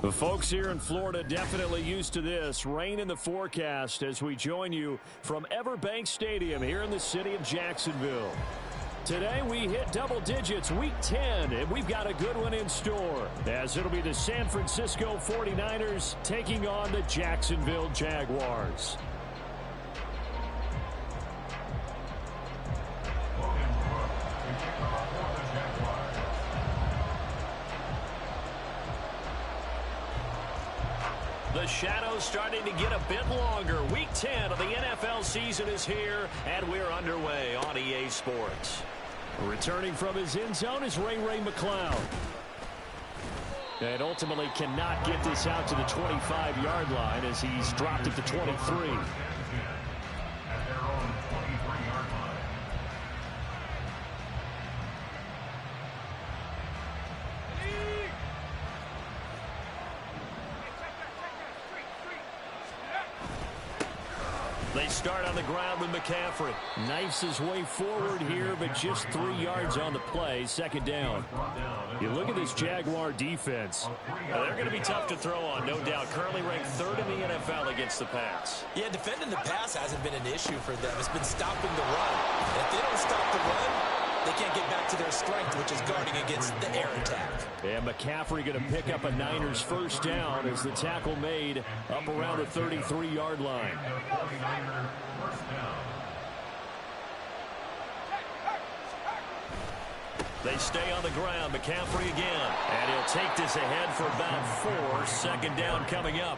The folks here in Florida definitely used to this. Rain in the forecast as we join you from Everbank Stadium here in the city of Jacksonville. Today we hit double digits, week 10, and we've got a good one in store, as it'll be the San Francisco 49ers taking on the Jacksonville Jaguars. The shadow's starting to get a bit longer. Week 10 of the NFL season is here, and we're underway on EA Sports. Returning from his end zone is Ray McCloud. And ultimately cannot get this out to the 25-yard line as he's dropped at the 23. They start on the ground with McCaffrey. Knifes his way forward here, but just 3 yards on the play. Second down. You look at this Jaguar defense. They're going to be tough to throw on, no doubt. Currently ranked 3rd in the NFL against the pass. Yeah, defending the pass hasn't been an issue for them. It's been stopping the run. And if they don't stop the run, they can't get back to their strength, which is guarding against the air attack. And McCaffrey going to pick up a Niners first down as the tackle made up around the 33-yard line. They stay on the ground. McCaffrey again. And he'll take this ahead for about 4. Second down coming up.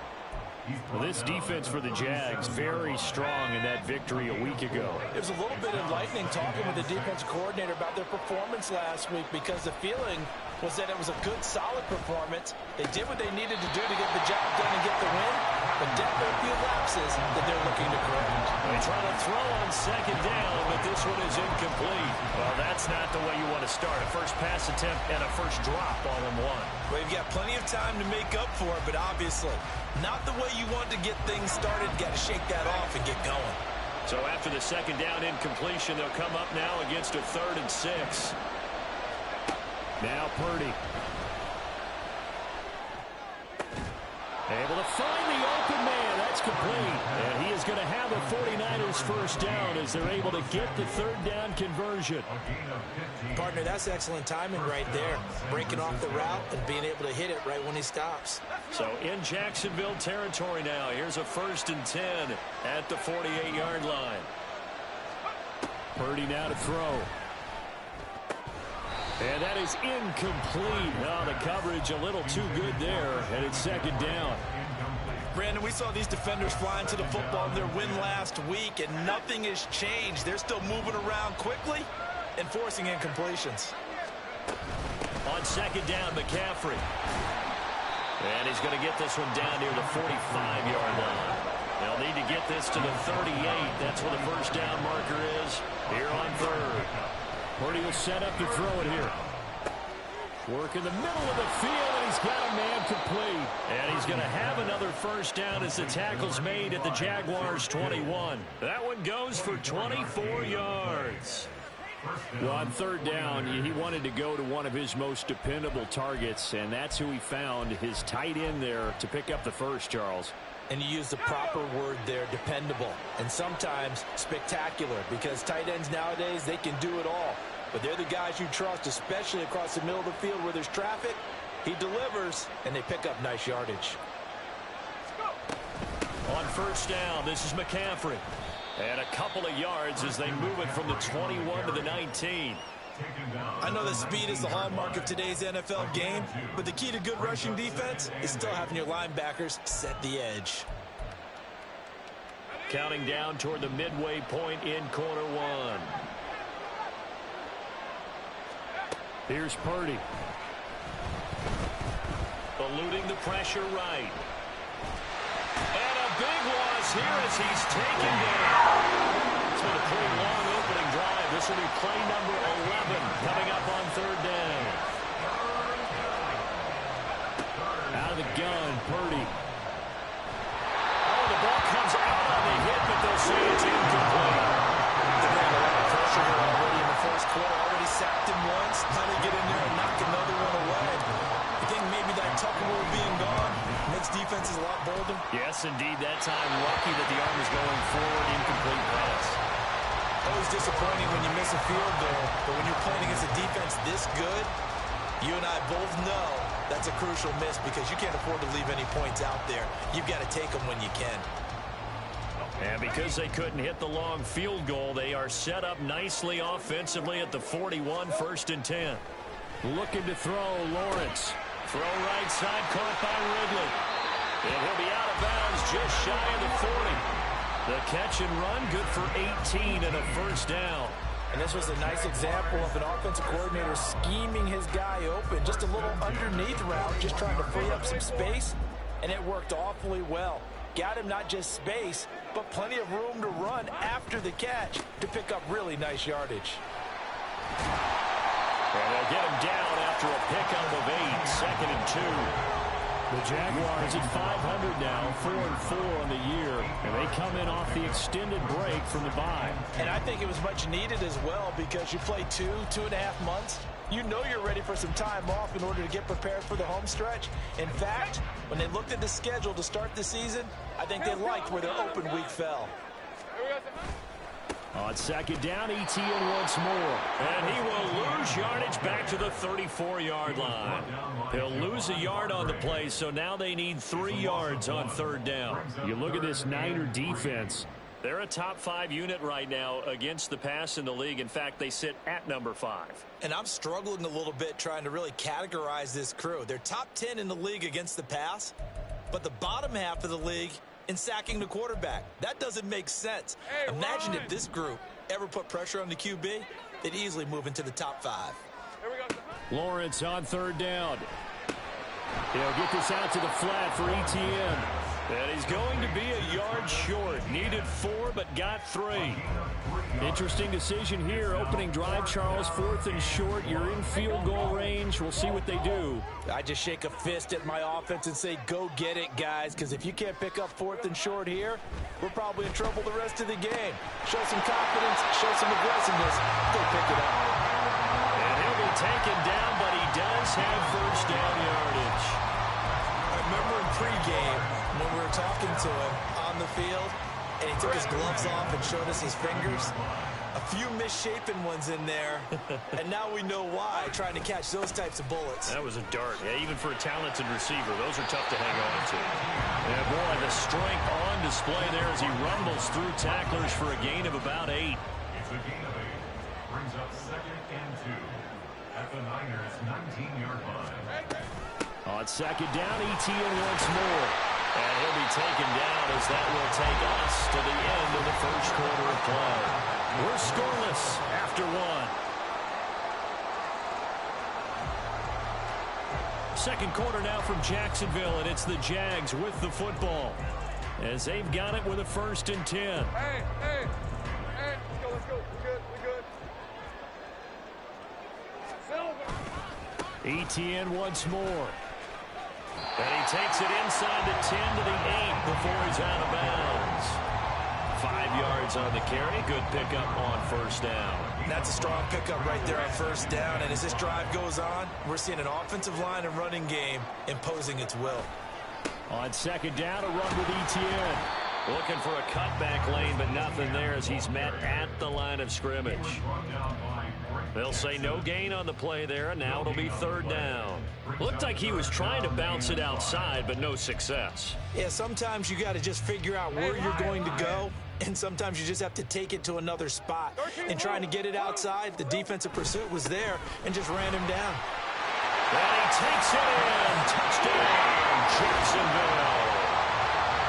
Well, this defense for the Jags, very strong in that victory a week ago. There's a little bit enlightening talking with the defense coordinator about their performance last week, because the feeling was that it was a good, solid performance. They did what they needed to do to get the job done and get the win, but definitely a few lapses that they're looking to correct. They try to throw on second down, but this one is incomplete. Well, that's not the way you want to start. A first pass attempt and a first drop all in one. Well, you've got plenty of time to make up for it, but obviously not the way you want to get things started. Got to shake that off and get going. So after the second down incompletion, they'll come up now against a 3rd and 6. Now Purdy. Able to find the open man. That's complete. And he is going to have a 49ers first down as they're able to get the 3rd down conversion. Partner, that's excellent timing right there. Breaking off the route and being able to hit it right when he stops. So in Jacksonville territory now. Here's a 1st and 10 at the 48-yard line. Purdy now to throw. And that is incomplete. Oh, the coverage a little too good there, and it's second down. Brandon, we saw these defenders flying to the football in their win last week, and nothing has changed. They're still moving around quickly and forcing incompletions. On second down, McCaffrey. And he's going to get this one down near the 45-yard line. They'll need to get this to the 38. That's where the first down marker is here on 3rd. Purdy will set up to throw it here. Work in the middle of the field, and he's got a man complete. And he's going to have another first down as the tackle's made at the Jaguars' 21. That one goes for 24 yards. Well, on 3rd down, he wanted to go to one of his most dependable targets, and that's who he found, his tight end there, to pick up the first, Charles. And you use the proper word there, dependable, and sometimes spectacular, because tight ends nowadays, they can do it all. But they're the guys you trust, especially across the middle of the field where there's traffic. He delivers, and they pick up nice yardage. On first down, this is McCaffrey. And a couple of yards as they move it from the 21 to the 19. I know that speed is the hallmark of today's NFL game, but the key to good rushing defense is still having your linebackers set the edge. Counting down toward the midway point in quarter 1. Here's Purdy. Eluding the pressure right. And a big loss here as he's taken down. It's been a pretty long opening drive. This will be play number 11 coming up on 3rd down. Out of the gun, Purdy. Oh, the ball comes out on the hit, but they'll say it's incomplete. They're getting a lot of pressure here already in the first quarter. Already sacked him once. How do they get in there and knock another one away? I think maybe that Tucker will being gone makes defenses a lot bolder. Yes, indeed. That time, lucky that the arm is going forward, incomplete pass. Always disappointing when you miss a field goal, but when you're playing against a defense this good, you and I both know that's a crucial miss because you can't afford to leave any points out there. You've got to take them when you can. And because they couldn't hit the long field goal, they are set up nicely offensively at the 41, 1st and 10. Looking to throw, Lawrence. Throw right side, caught by Ridley. And he'll be out of bounds just shy of the 40. The catch and run, good for 18 and a 1st down. And this was a nice example of an offensive coordinator scheming his guy open. Just a little underneath route, just trying to free up some space, and it worked awfully well. Got him not just space, but plenty of room to run after the catch to pick up really nice yardage. And they'll get him down after a pickup of 8, 2nd and 2. The Jaguars at 500 now, 4-4 on the year, and they come in off the extended break from the bye. And I think it was much needed as well because you play 2.5 months. You know you're ready for some time off in order to get prepared for the home stretch. In fact, when they looked at the schedule to start the season, I think they liked where their open week fell. On 2nd down, Etienne once more. And he will lose yardage back to the 34-yard line. He'll lose a yard on the play, so now they need 3 yards on 3rd down. You look at this Niner defense. They're a top 5 unit right now against the pass in the league. In fact, they sit at number 5. And I'm struggling a little bit trying to really categorize this crew. They're top 10 in the league against the pass, but the bottom half of the league in sacking the quarterback. That doesn't make sense. Imagine if this group ever put pressure on the QB, they'd easily move into the top 5. Lawrence on 3rd down. He'll get this out to the flat for Etienne. And he's going to be a yard short. Needed 4, but got 3. Interesting decision here. Opening drive, Charles, 4th and short. You're in field goal range. We'll see what they do. I just shake a fist at my offense and say, go get it, guys, because if you can't pick up 4th and short here, we're probably in trouble the rest of the game. Show some confidence, show some aggressiveness. Go pick it up. And he'll be taken down, but he does have 1st down yardage. I remember in pregame when we were talking to him on the field, and he took his gloves off and showed us his fingers. A few misshapen ones in there, and now we know why, trying to catch those types of bullets. That was a dart. Yeah, even for a talented receiver, those are tough to hang on to. And boy, the strength on display there as he rumbles through tacklers for a gain of about 8. It's a gain of 8. Brings up 2nd and 2 at the Niners' 19-yard line. On 2nd down, Etienne once more. And he'll be taken down as that will take us to the end of the 1st quarter of play. We're scoreless after 1. 2nd quarter now from Jacksonville, and it's the Jags with the football as they've got it with a 1st and 10. Hey, let's go. We're good. Etienne once more. And he takes it inside the 10 to the 8 before he's out of bounds. 5 yards on the carry. Good pickup on 1st down. That's a strong pickup right there on 1st down. And as this drive goes on, we're seeing an offensive line and running game imposing its will. On 2nd down, a run with Etienne. Looking for a cutback lane, but nothing there as he's met at the line of scrimmage. They'll say no gain on the play there, and now it'll be 3rd down. Looked like he was trying to bounce it outside, but no success. Yeah, sometimes you got to just figure out where you're going to go, and sometimes you just have to take it to another spot. And trying to get it outside, the defensive pursuit was there and just ran him down. And he takes it in. Touchdown, Jacksonville.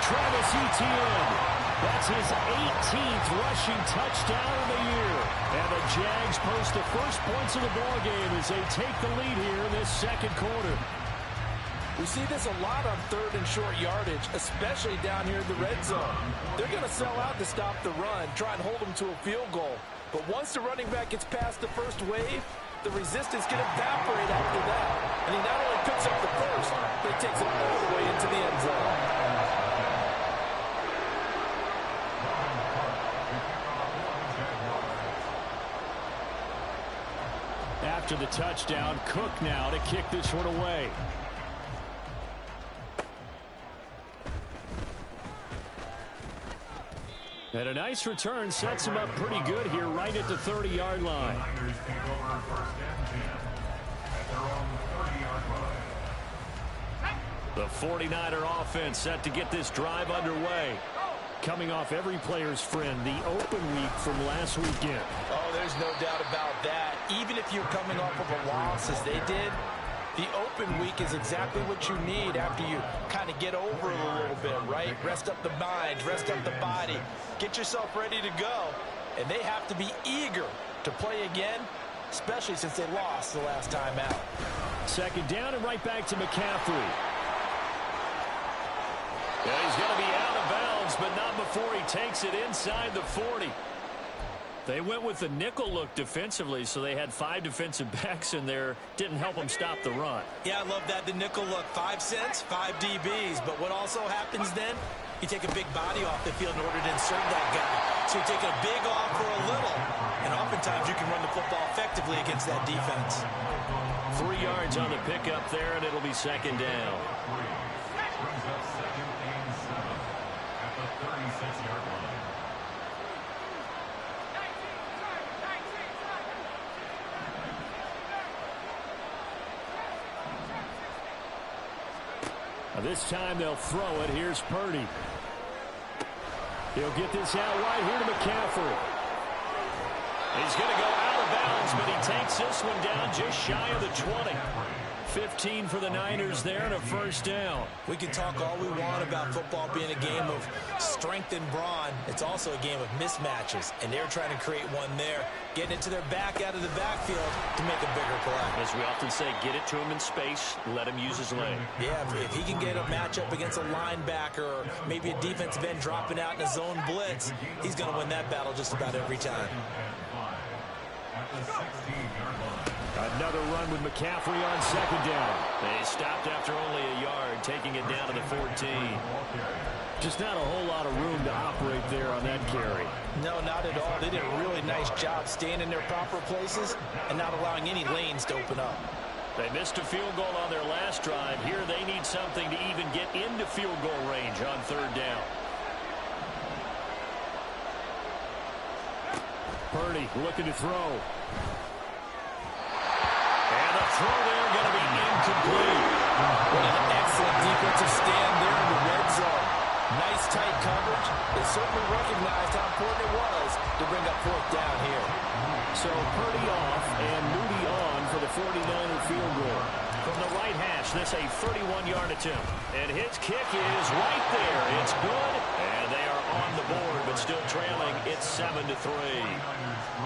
Travis Etienne. That's his 18th rushing touchdown of the year. And the Jags post the first points of the ballgame as they take the lead here in this 2nd quarter. We see this a lot on 3rd and short yardage, especially down here in the red zone. They're going to sell out to stop the run, try and hold them to a field goal. But once the running back gets past the first wave, the resistance can evaporate after that. And he not only picks up the first, but he takes it all the way into the end zone. After the touchdown, Cook now to kick this one away. And a nice return sets him up pretty good here right at the 30-yard line. Niners take over first and 10 at their own 30-yard line. The 49er offense set to get this drive underway. Coming off every player's friend, the open week from last weekend. Oh, there's no doubt about that. Even if you're coming off of a loss as they did, the open week is exactly what you need after you kind of get over it a little bit, right? Rest up the mind, rest up the body, get yourself ready to go. And they have to be eager to play again, especially since they lost the last time out. Second down and right back to McCaffrey. Yeah, he's going to be out of bounds, but not before he takes it inside the 40. They went with the nickel look defensively, so they had 5 defensive backs in there. Didn't help them stop the run. Yeah, I love that, the nickel look. 5 cents, 5 DBs. But what also happens then, you take a big body off the field in order to insert that guy. So you're taking a big off for a little. And oftentimes you can run the football effectively against that defense. 3 yards on the pickup there, and it'll be second down. Brings up second and 7 at the 36-yard line. This time they'll throw it. Here's Purdy. He'll get this out right here to McCaffrey. He's going to go out of bounds, but he takes this one down just shy of the 20. 15 for the Niners there and a first down. We can talk all we want about football being a game of strength and brawn. It's also a game of mismatches, and they're trying to create one there, getting it to their back out of the backfield to make a bigger play. As we often say, get it to him in space, let him use his leg. Yeah, if he can get a matchup against a linebacker or maybe a defensive end dropping out in a zone blitz, he's going to win that battle just about every time. At the 16-yard line. Another run with McCaffrey on second down. They stopped after only a yard, taking it down to the 14. Just not a whole lot of room to operate there on that carry. No, not at all. They did a really nice job staying in their proper places and not allowing any lanes to open up. They missed a field goal on their last drive. Here they need something to even get into field goal range on third down. Purdy looking to throw. And the throw there going to be incomplete. What an excellent defensive stand there in the red zone. Nice tight coverage. They certainly recognized how important it was to bring up fourth down here. So Purdy off and Moody on for the 49er field goal. From the right hash, this a 31-yard attempt. And his kick is right there. It's good. And they are on the board, but still trailing. It's 7-3.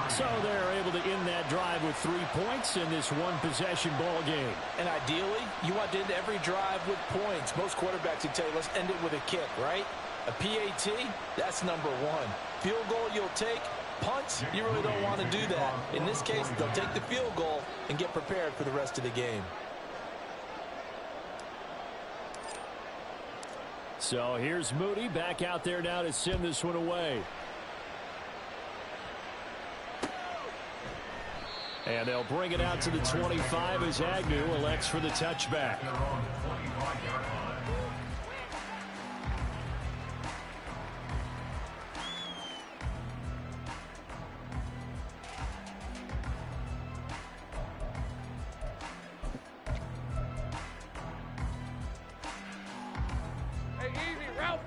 So they're able to end that drive with 3 points in this one-possession ball game. And ideally, you want to end every drive with points. Most quarterbacks would tell you, let's end it with a kick, right? A PAT, that's number 1. Field goal you'll take. Punts, you really don't want to do that. In this case, they'll take the field goal and get prepared for the rest of the game. So here's Moody back out there now to send this one away. And they'll bring it out to the 25 as Agnew elects for the touchback.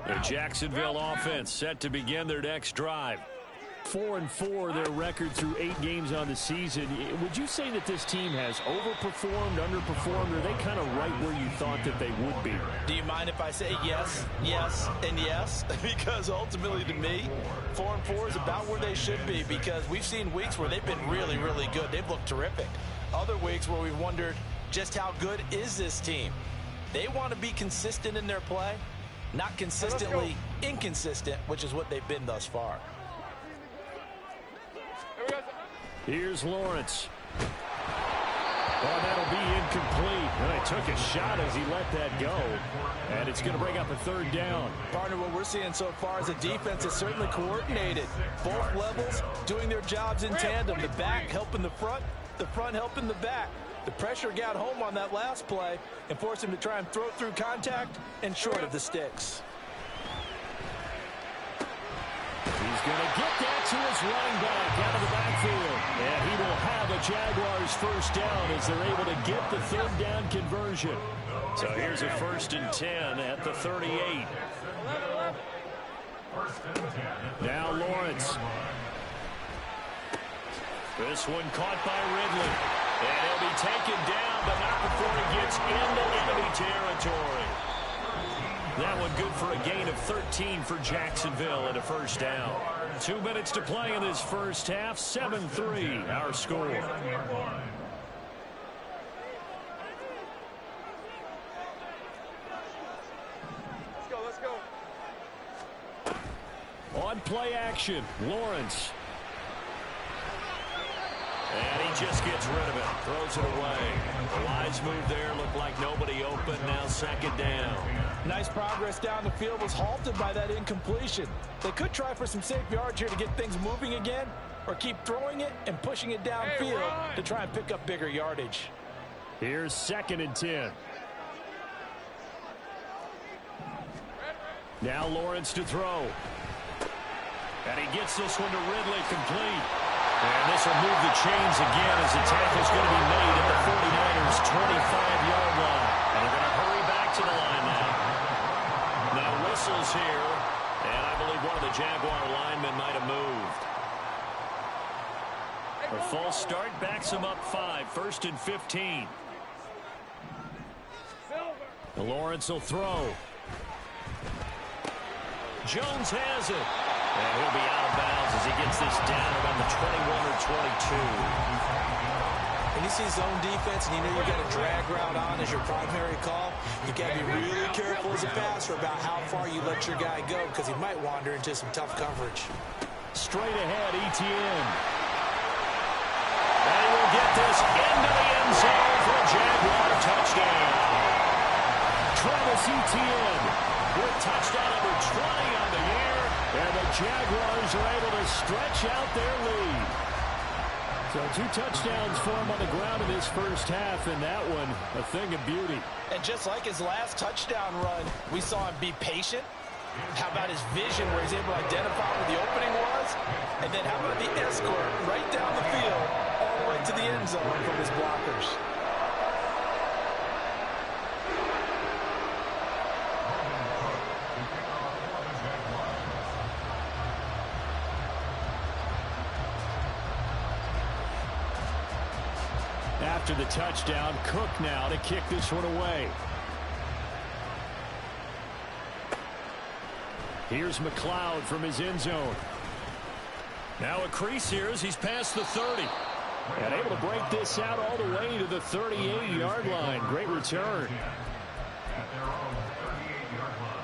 The Jacksonville offense set to begin their next drive. 4-4 their record through 8 games on the season. Would you say that this team has overperformed, underperformed, or are they kind of right where you thought that they would be? Do you mind if I say yes, yes, and yes? Because ultimately to me, 4-4 is about where they should be, because we've seen weeks where they've been really, really good. They've looked terrific. Other weeks where we've wondered just how good is this team. They want to be consistent in their play, not consistently inconsistent, which is what they've been thus far. Here's Lawrence. Oh, that'll be incomplete. Well, he took a shot as he let that go. And it's going to bring up a third down. Partner, what we're seeing so far is a defense that's certainly coordinated. Both levels doing their jobs in tandem. The back helping the front helping the back. The pressure got home on that last play and forced him to try and throw through contact and short of the sticks. He's Going to get that to his running back out of the backfield. And he will have a Jaguars first down as they're able to get the third down conversion. So here's a 1st and 10 at the 38. Now Lawrence. This one caught by Ridley. And he'll be taken down, but not before he gets into enemy territory. That one good for a gain of 13 for Jacksonville and a first down. 2 minutes to play in this first half. 7-3 our score. Let's go. On play action, Lawrence. And he just gets rid of it. Throws it away. The wise move there. Looked like nobody open. Now 2nd down. Nice progress down the field was halted by that incompletion. They could try for some safe yards here to get things moving again, or keep throwing it and pushing it downfield to try and pick up bigger yardage. Here's 2nd and 10. Now Lawrence to throw. And he gets this one to Ridley, complete. And this will move the chains again as the tackle's going to be made at the 49ers' 25-yard line. And they're going to hurry back to the line now. Now whistles here, and I believe one of the Jaguar linemen might have moved. A false start backs him up 5, 1st and 15. Lawrence will throw. Jones has it. And he'll be out of bounds as he gets this down around the 21 or 22. When you see zone defense and you know you got a drag route on as your primary call, you got to be really careful as a passer about how far you let your guy go because he might wander into some tough coverage. Straight ahead, Etienne. And he will get this into the end zone for a Jaguar touchdown. Travis Etienne with touchdown number 20 on the year. And the Jaguars are able to stretch out their lead. So 2 touchdowns for him on the ground in this first half, and that one a thing of beauty. And just like his last touchdown run, we saw him be patient. How about his vision where he's able to identify where the opening was? And then how about the escort right down the field all the way to the end zone from his blockers? After the touchdown, Cook now to kick this one away. Here's McLeod from his end zone. Now a crease here as he's past the 30. And able to break this out all the way to the 38-yard line. Great return. At their own 38-yard line.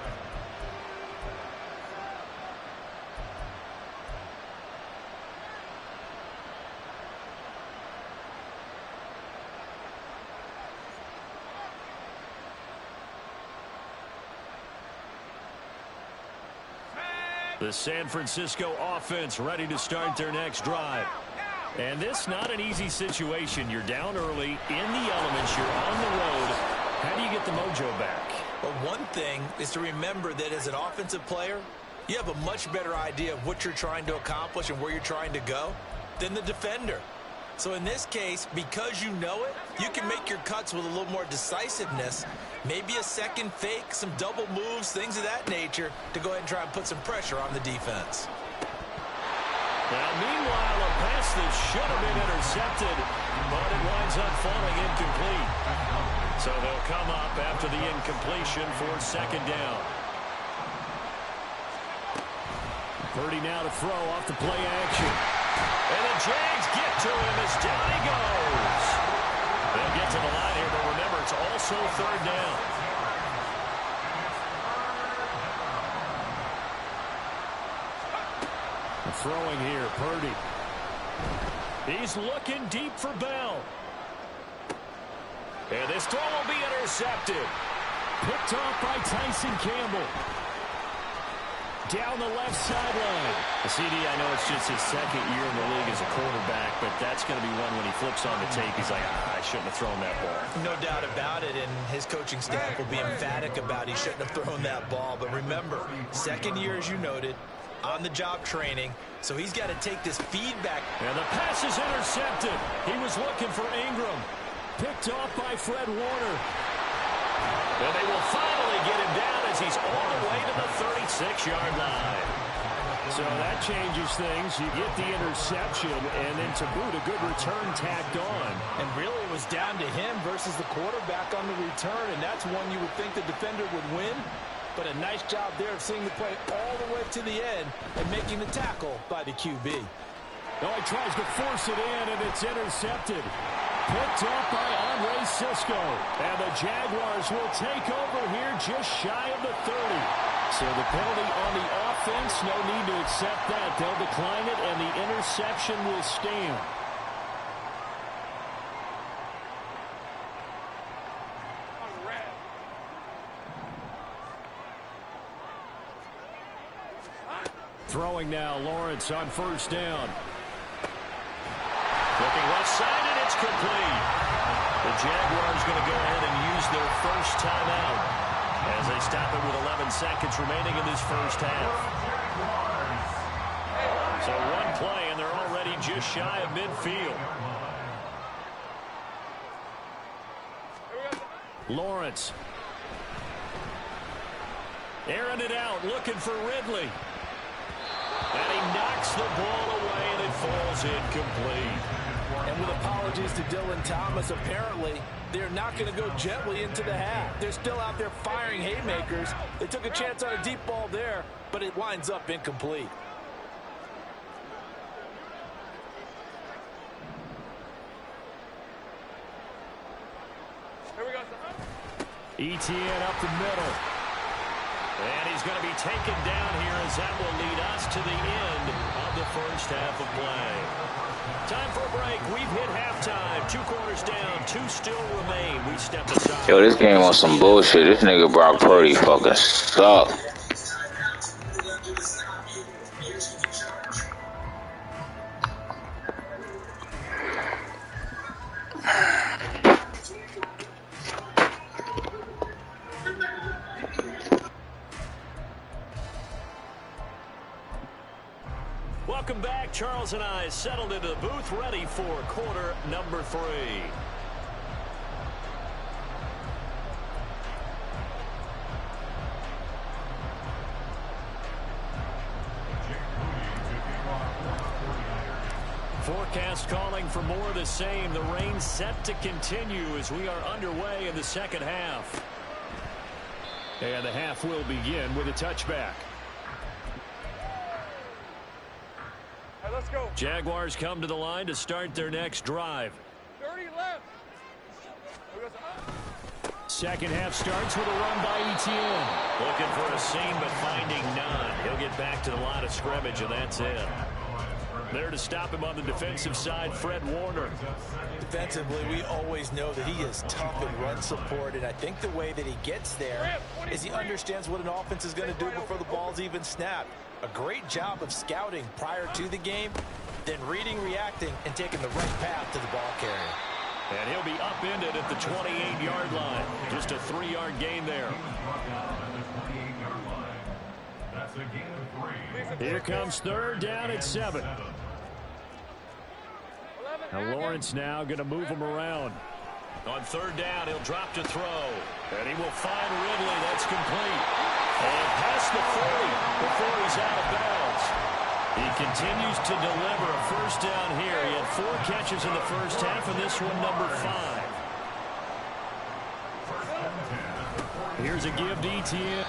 The San Francisco offense ready to start their next drive. And this not an easy situation. You're down early, in the elements, you're on the road. How do you get the mojo back? Well, one thing is to remember that as an offensive player, you have a much better idea of what you're trying to accomplish and where you're trying to go than the defender. So in this case, because you know it, you can make your cuts with a little more decisiveness. Maybe a second fake, some double moves, things of that nature to go ahead and try and put some pressure on the defense. Now, meanwhile, a pass that should have been intercepted, but it winds up falling incomplete. So they'll come up after the incompletion for 2nd down. Purdy now to throw off the play action. And the Jags get to him as down he goes. They'll get to the line here, but remember, it's also 3rd down. Throwing here, Purdy. He's looking deep for Bell. And this throw will be intercepted. Picked off by Tyson Campbell. Down the left sideline. CD, I know it's just his 2nd year in the league as a quarterback, but that's going to be one when he flips on the tape. He's like, I shouldn't have thrown that ball. No doubt about it, and his coaching staff will be emphatic about he shouldn't have thrown that ball. But remember, 2nd year, as you noted, on-the-job training, so he's got to take this feedback. And the pass is intercepted. He was looking for Ingram. Picked off by Fred Warner. And they will finally get him down as he's all the way to the 36-yard line. So that changes things. You get the interception, and then to boot, a good return tacked on. And really, it was down to him versus the quarterback on the return, and that's one you would think the defender would win. But a nice job there of seeing the play all the way to the end and making the tackle by the QB. Oh, he tries to force it in, and it's intercepted. Picked up by Andre Sisco. And the Jaguars will take over here just shy of the 30. So the penalty on the offense, no need to accept that. They'll decline it, and the interception will stand. Throwing now, Lawrence on first down. Looking left side, and it's complete. The Jaguars going to go ahead and use their first timeout as they stop it with 11 seconds remaining in this first half. So one play, and they're already just shy of midfield. Lawrence. Airing it out, looking for Ridley. And he knocks the ball away, and it falls incomplete. And with apologies to Dylan Thomas, apparently they're not going to go gently into the half. They're still out there firing haymakers. They took a chance on a deep ball there, but it winds up incomplete. Here we go. Etienne up the middle. And he's going to be taken down here as that will lead us to the end of the first half of play. Time for a break. We've hit halftime. 2 quarters down. 2 still remain. We step aside. Yo, this game on some bullshit. This nigga Brock Purdy fucking suck. Welcome back. Charles and I settled into the booth, ready for quarter number 3. Forecast calling for more of the same. The rain set to continue as we are underway in the second half. And the half will begin with a touchback. Let's go. Jaguars come to the line to start their next drive. 30 left. Second half starts with a run by Etienne. Looking for a seam, but finding none. He'll get back to the line of scrimmage, and that's it. There to stop him on the defensive side, Fred Warner. Defensively, we always know that he is tough in run support, and I think the way that he gets there is he understands what an offense is going to do before the ball's even snapped. A great job of scouting prior to the game, then reading, reacting, and taking the right path to the ball carrier. And he'll be upended at the 28-yard line. Just a 3-yard gain there. Here comes third down at 7. Now Lawrence now going to move him around. On third down, he'll drop to throw. And he will find Ridley. That's complete. And past the 40 before he's out of bounds. He continues to deliver a first down here. He had 4 catches in the first half, and this one number 5. Here's a give to Etienne.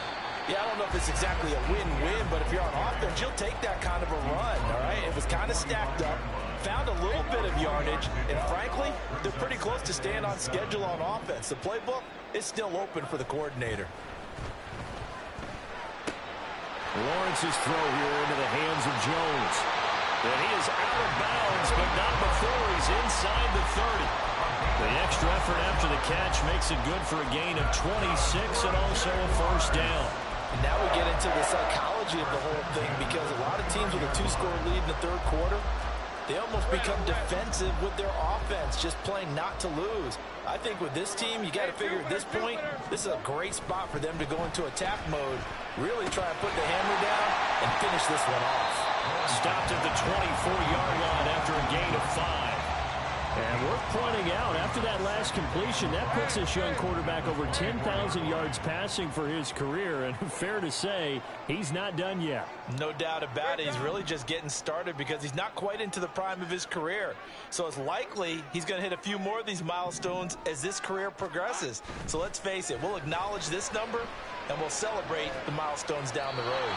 Yeah, I don't know if it's exactly a win-win, but if you're on offense, you'll take that kind of a run, all right? It was kind of stacked up, found a little bit of yardage, and frankly, they're pretty close to staying on schedule on offense. The playbook is still open for the coordinator. Lawrence's throw here into the hands of Jones. And he is out of bounds, but not before he's inside the 30. The extra effort after the catch makes it good for a gain of 26 and also a first down. And now we get into the psychology of the whole thing, because a lot of teams with a 2-score lead in the third quarter, they almost become defensive with their offense, just playing not to lose. I think with this team, you got to figure at this point, this is a great spot for them to go into attack mode, really try and put the hammer down, and finish this one off. Stopped at the 24-yard line after a gain of 5. And worth pointing out, after that last completion, that puts this young quarterback over 10,000 yards passing for his career. And fair to say, he's not done yet. No doubt about it. He's really just getting started because he's not quite into the prime of his career. So it's likely he's going to hit a few more of these milestones as this career progresses. So let's face it, we'll acknowledge this number and we'll celebrate the milestones down the road.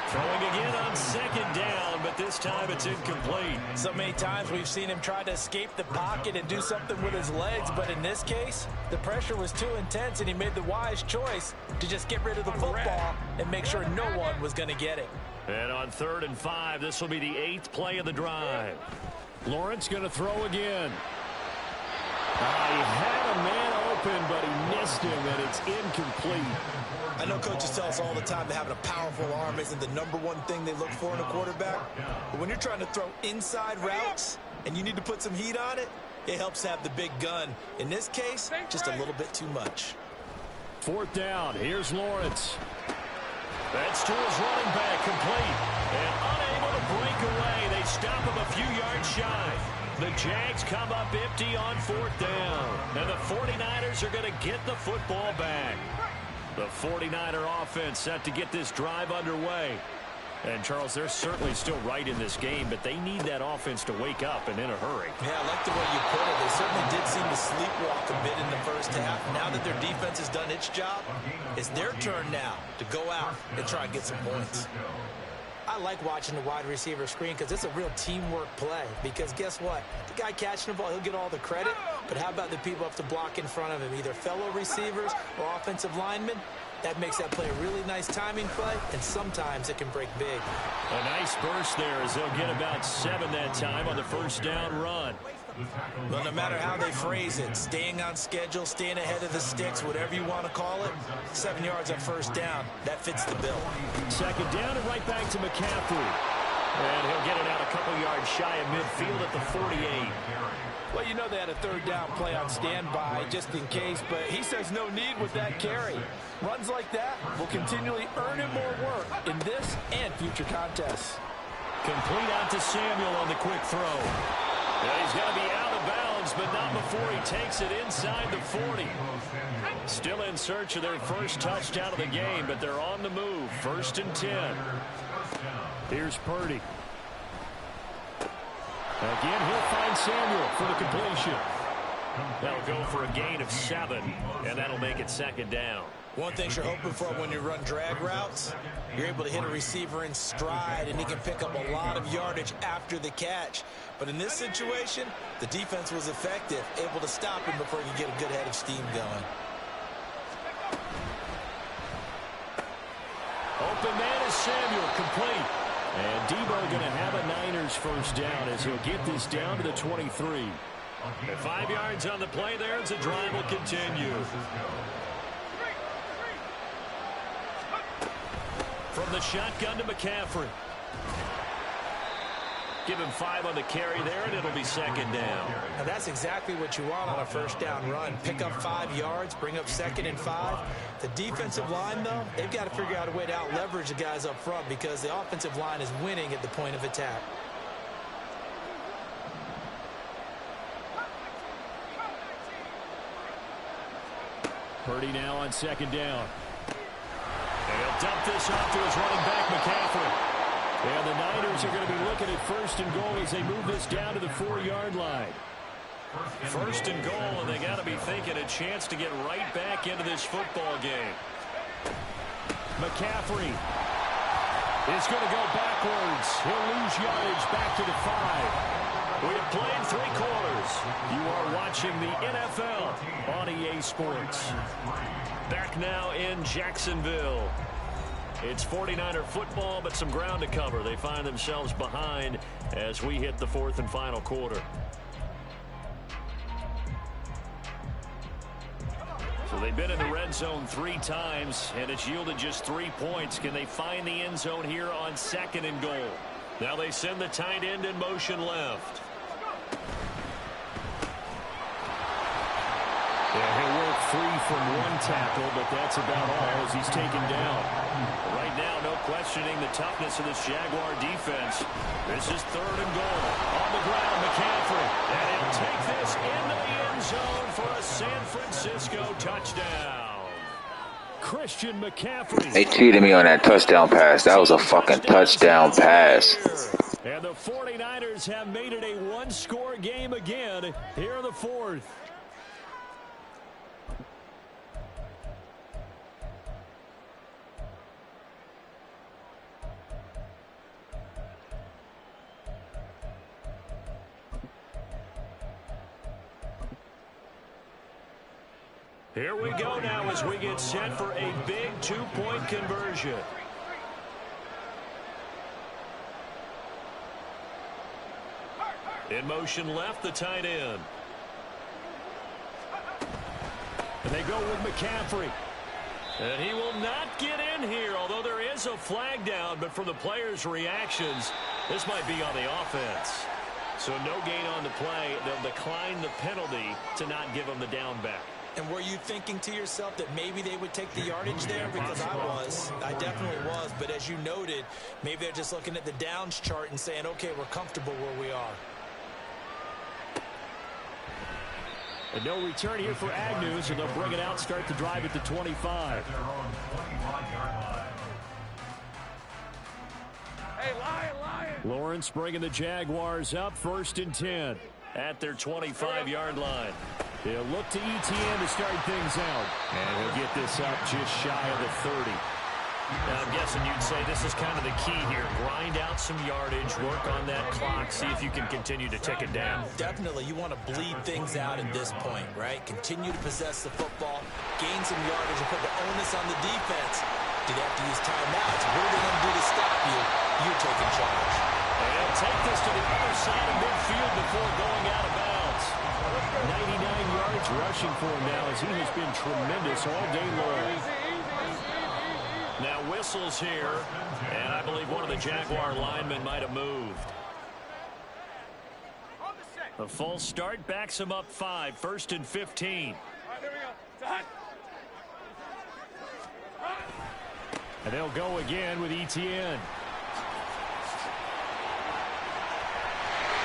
Throwing again on second down, but this time it's incomplete. So many times we've seen him try to escape the pocket and do something with his legs, but in this case, the pressure was too intense and he made the wise choice to just get rid of the football and make sure no one was going to get it. And on 3rd and 5, this will be the 8th play of the drive. Lawrence going to throw again. He had a man open, but he missed him, and it's incomplete. I know coaches tell us all the time that having a powerful arm isn't the #1 thing they look for in a quarterback. But when you're trying to throw inside routes and you need to put some heat on it, it helps have the big gun. In this case, just a little bit too much. 4th down. Here's Lawrence. That's to his running back, complete. And unable to break away. They stop him a few yards shy. The Jags come up empty on 4th down. And the 49ers are going to get the football back. The 49er offense set to get this drive underway. And, Charles, they're certainly still right in this game, but they need that offense to wake up and in a hurry. Yeah, I like the way you put it. They certainly did seem to sleepwalk a bit in the first half. Now that their defense has done its job, it's their turn now to go out and try and get some points. I like watching the wide receiver screen because it's a real teamwork play. Because guess what? The guy catching the ball, he'll get all the credit. But how about the people up to block in front of him, either fellow receivers or offensive linemen? That makes that play a really nice timing play, and sometimes it can break big. A nice burst there as they'll get about 7 that time on the 1st down run. Well, no matter how they phrase it, staying on schedule, staying ahead of the sticks, whatever you want to call it, 7 yards on 1st down, that fits the bill. 2nd down and right back to McCaffrey. And he'll get it out a couple yards shy of midfield at the 48. Well, you know they had a 3rd down play on standby just in case, but he says no need with that carry. Runs like that will continually earn him more work in this and future contests. Complete out to Samuel on the quick throw. And he's going to be out of bounds, but not before he takes it inside the 40. Still in search of their first touchdown of the game, but they're on the move. 1st and 10. Here's Purdy. Again, he'll find Samuel for the completion. That'll go for a gain of 7, and that'll make it 2nd down. One thing you're hoping for when you run drag routes, you're able to hit a receiver in stride, and he can pick up a lot of yardage after the catch. But in this situation, the defense was effective, able to stop him before he could get a good head of steam going. Open man is Samuel, complete. And Debo going to have a Niners 1st down as he'll get this down to the 23. And 5 yards on the play there as the drive will continue. From the shotgun to McCaffrey. Give him 5 on the carry there, and it'll be 2nd down. Now that's exactly what you want on a 1st down run. Pick up 5 yards, bring up 2nd and 5. The defensive line, though, they've got to figure out a way to out-leverage the guys up front because the offensive line is winning at the point of attack. Purdy now on 2nd down. And he'll dump this off to his running back, McCaffrey. And the Niners are going to be looking at 1st and goal as they move this down to the 4-yard line. 1st and goal, and they got to be thinking a chance to get right back into this football game. McCaffrey is going to go backwards. He'll lose yardage back to the 5. We have played 3 quarters. You are watching the NFL on EA Sports. Back now in Jacksonville. It's 49er football, but some ground to cover. They find themselves behind as we hit the 4th and final quarter. So they've been in the red zone 3 times, and it's yielded just 3 points. Can they find the end zone here on 2nd and goal? Now they send the tight end in motion left. Yeah, he'll work 3 from one tackle, but that's about all as he's taken down. Right now, no questioning the toughness of this Jaguar defense. This is 3rd and goal. On the ground, McCaffrey. And he'll take this into the end zone for a San Francisco touchdown. Christian McCaffrey. They cheated me on that touchdown pass. That was a fucking touchdown pass. And the 49ers have made it a one-score game again here in the 4th. Here we go now as we get set for a big 2-point conversion. In motion left, the tight end. And they go with McCaffrey. And he will not get in here, although there is a flag down. But from the players' reactions, this might be on the offense. So no gain on the play. They'll decline the penalty to not give him the down back. And were you thinking to yourself that maybe they would take the yardage there? Because I was. I definitely was. But as you noted, maybe they're just looking at the downs chart and saying, okay, we're comfortable where we are. And no return here for Agnew, so they'll bring it out, start the drive at the 25. Hey, Lion! Lawrence bringing the Jaguars up, 1st and 10 at their 25-yard line. They'll look to ETN to start things out. And he'll get this up just shy of the 30. Now, I'm guessing you'd say this is kind of the key here. Grind out some yardage, work on that clock, see if you can continue to tick it down. Definitely. You want to bleed things out at this point, right? Continue to possess the football, gain some yardage, and put the onus on the defense. Do they have to use timeouts? What are they going to do to stop you? You're taking charge. And he'll take this to the other side of midfield before going out of bounds. 99 yards rushing for him now as he has been tremendous all day long. Now whistles here, and I believe one of the Jaguar linemen might have moved. The false start backs him up 5, 1st and 15. All right, here we go. Done. And they'll go again with ETN.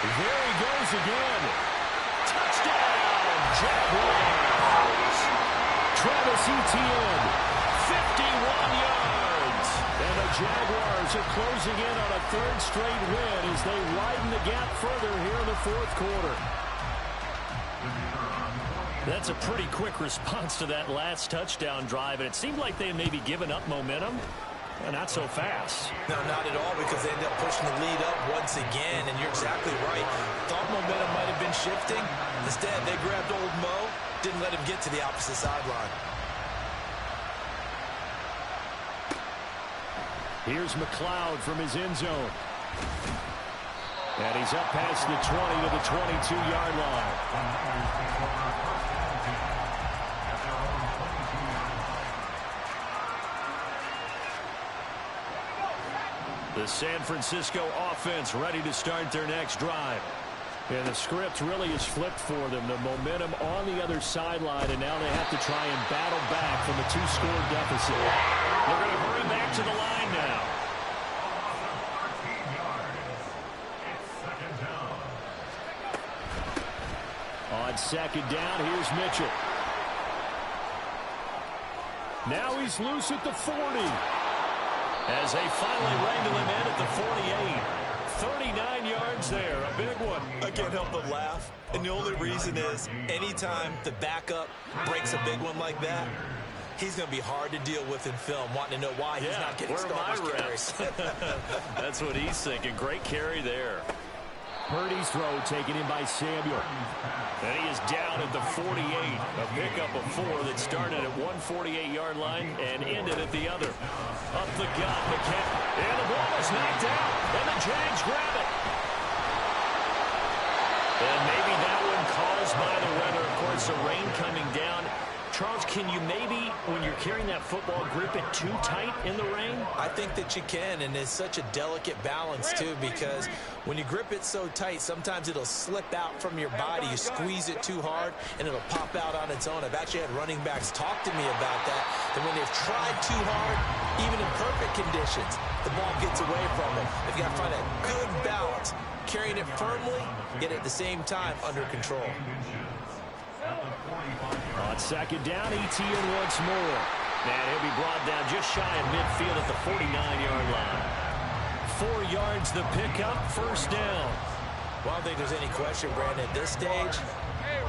There he goes again. Touchdown, Jaguars. Travis Etienne. 51 yards. And the Jaguars are closing in on a 3rd straight win as they widen the gap further here in the 4th quarter. That's a pretty quick response to that last touchdown drive, and it seemed like they had maybe given up momentum. Not so fast. No, not at all, because they ended up pushing the lead up once again, and you're exactly right. Thought momentum might have been shifting. Instead, they grabbed old Mo, didn't let him get to the opposite sideline. Here's McLeod from his end zone. And he's up past the 20 to the 22-yard line. The San Francisco offense ready to start their next drive. And the script really is flipped for them. The momentum on the other sideline, and now they have to try and battle back from a 2-score deficit. They're going to hurry back to the line now. On 2nd down, here's Mitchell. Now he's loose at the 40. As they finally wrangle him in at the 48. 39 yards there, a big one. I can't help but laugh. And the only reason is anytime the backup breaks a big one like that, he's going to be hard to deal with in film, wanting to know why he's not getting starters carries. That's what he's thinking. Great carry there. Purdy's throw taken in by Samuel. And he is down at the 48. A pickup of 4 that started at 148-yard line and ended at the other. Up the gut, McCaffrey. And the ball is knocked out. And the Jags grab it. And maybe that one caused by the weather. Of course, the rain coming down Charles, can you maybe, when you're carrying that football, grip it too tight in the rain? I think that you can, and it's such a delicate balance, too, because when you grip it so tight, sometimes it'll slip out from your body. You squeeze it too hard, and it'll pop out on its own. I've actually had running backs talk to me about that when they've tried too hard, even in perfect conditions, the ball gets away from them. They've got to find that good balance, carrying it firmly, yet at the same time under control. On second down, Etienne once more. And he'll be brought down just shy of midfield at the 49-yard line. 4 yards the pickup, first down. Well, I don't think there's any question, Brandon, at this stage,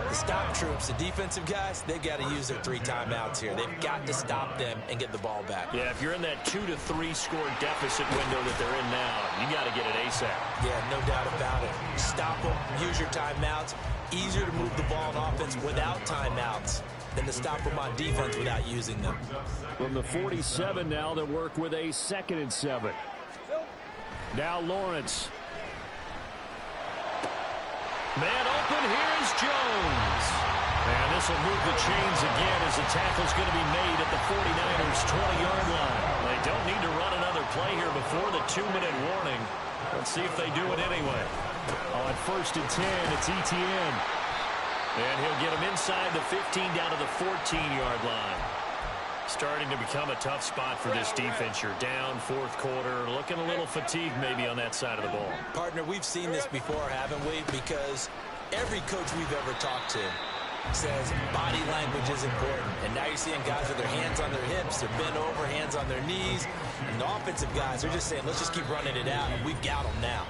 the stop troops, the defensive guys, they've got to use their 3 timeouts here. They've got to stop them and get the ball back. Yeah, if you're in that 2 to 3 score deficit window that they're in now, you got to get it ASAP. Yeah, no doubt about it. Stop them, use your timeouts. Easier to move the ball on offense without timeouts than to stop them on defense without using them. From the 47 now, they work with a 2nd and 7. Now Lawrence. Man open, here's Jones. And this will move the chains again as the tackle's going to be made at the 49ers' 20-yard line. They don't need to run another play here before the 2-minute warning. Let's see if they do it anyway. On 1st and 10, it's Etienne. And he'll get him inside the 15 down to the 14-yard line. Starting to become a tough spot for this defense. You're down 4th quarter, looking a little fatigued maybe on that side of the ball. Partner, we've seen this before, haven't we? Because every coach we've ever talked to says body language is important. And now you're seeing guys with their hands on their hips, they're bent over, hands on their knees. And the offensive guys are just saying, let's just keep running it out, and we've got them now.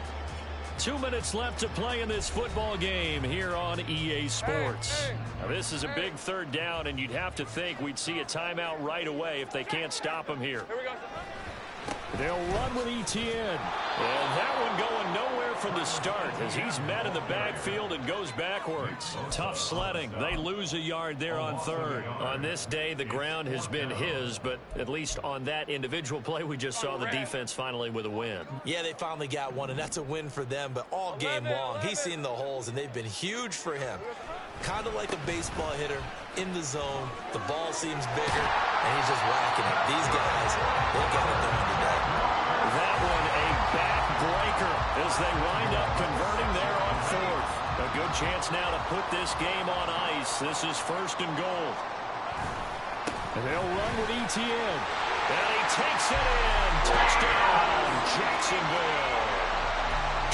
2 minutes left to play in this football game here on EA Sports. Now, this is a big 3rd down, and you'd have to think we'd see a timeout right away if they can't stop him here. They'll run with Etienne. And that one going nowhere from the start as he's met in the backfield and goes backwards. Tough sledding. They lose a yard there on 3rd. On this day, the ground has been his, but at least on that individual play, we just saw the defense finally with a win. Yeah, they finally got one, and that's a win for them, but all game long, he's seen the holes, and they've been huge for him. Kind of like a baseball hitter in the zone. The ball seems bigger, and he's just whacking it. These guys, they got it done today. That one a back-breaker as they wind up converting there on 4th. A good chance now to put this game on ice. This is 1st and goal. And they'll run with Etienne. And he takes it in. Touchdown, Jacksonville.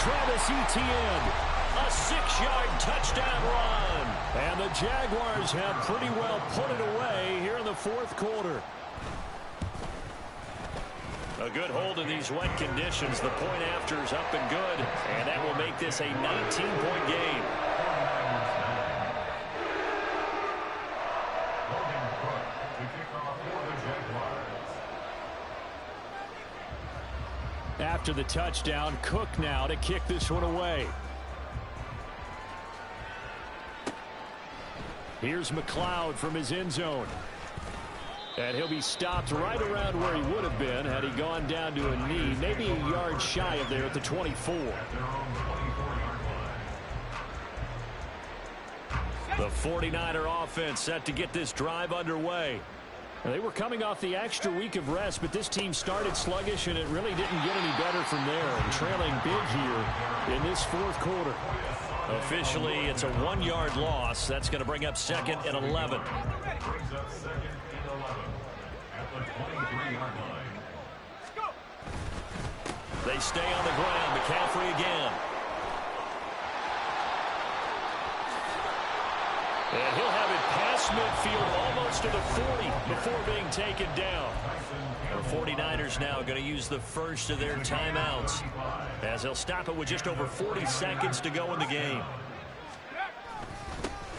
Travis Etienne. A 6-yard touchdown run. And the Jaguars have pretty well put it away here in the 4th quarter. A good hold in these wet conditions. The point after is up and good. And that will make this a 19-point game. After the touchdown, Cook now to kick this one away. Here's McLeod from his end zone. And he'll be stopped right around where he would have been had he gone down to a knee, maybe a yard shy of there at the 24. The 49er offense set to get this drive underway. They were coming off the extra week of rest, but this team started sluggish, and it really didn't get any better from there. And trailing big here in this 4th quarter. Officially, it's a 1-yard loss. That's going to bring up 2nd and 11. They stay on the ground. McCaffrey again. And he'll have it past midfield almost to the 40 before being taken down. The 49ers now going to use the first of their timeouts as they'll stop it with just over 40 seconds to go in the game.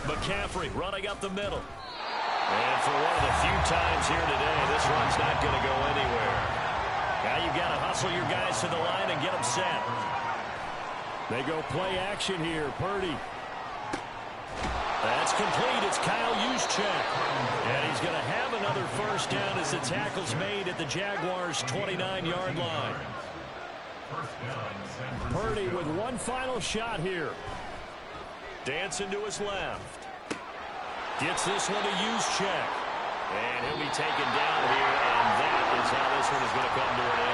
McCaffrey running up the middle. And for one of the few times here today, this one's not going to go anywhere. Now you've got to hustle your guys to the line and get them set. They go play action here. Purdy. That's complete. It's Kyle Juszczyk. And he's going to have another first down as the tackle's made at the Jaguars' 29-yard line. Purdy with one final shot here. Dancing to his left. Gets this one to use check. And he'll be taken down here, and that is how this one is going to come to an end.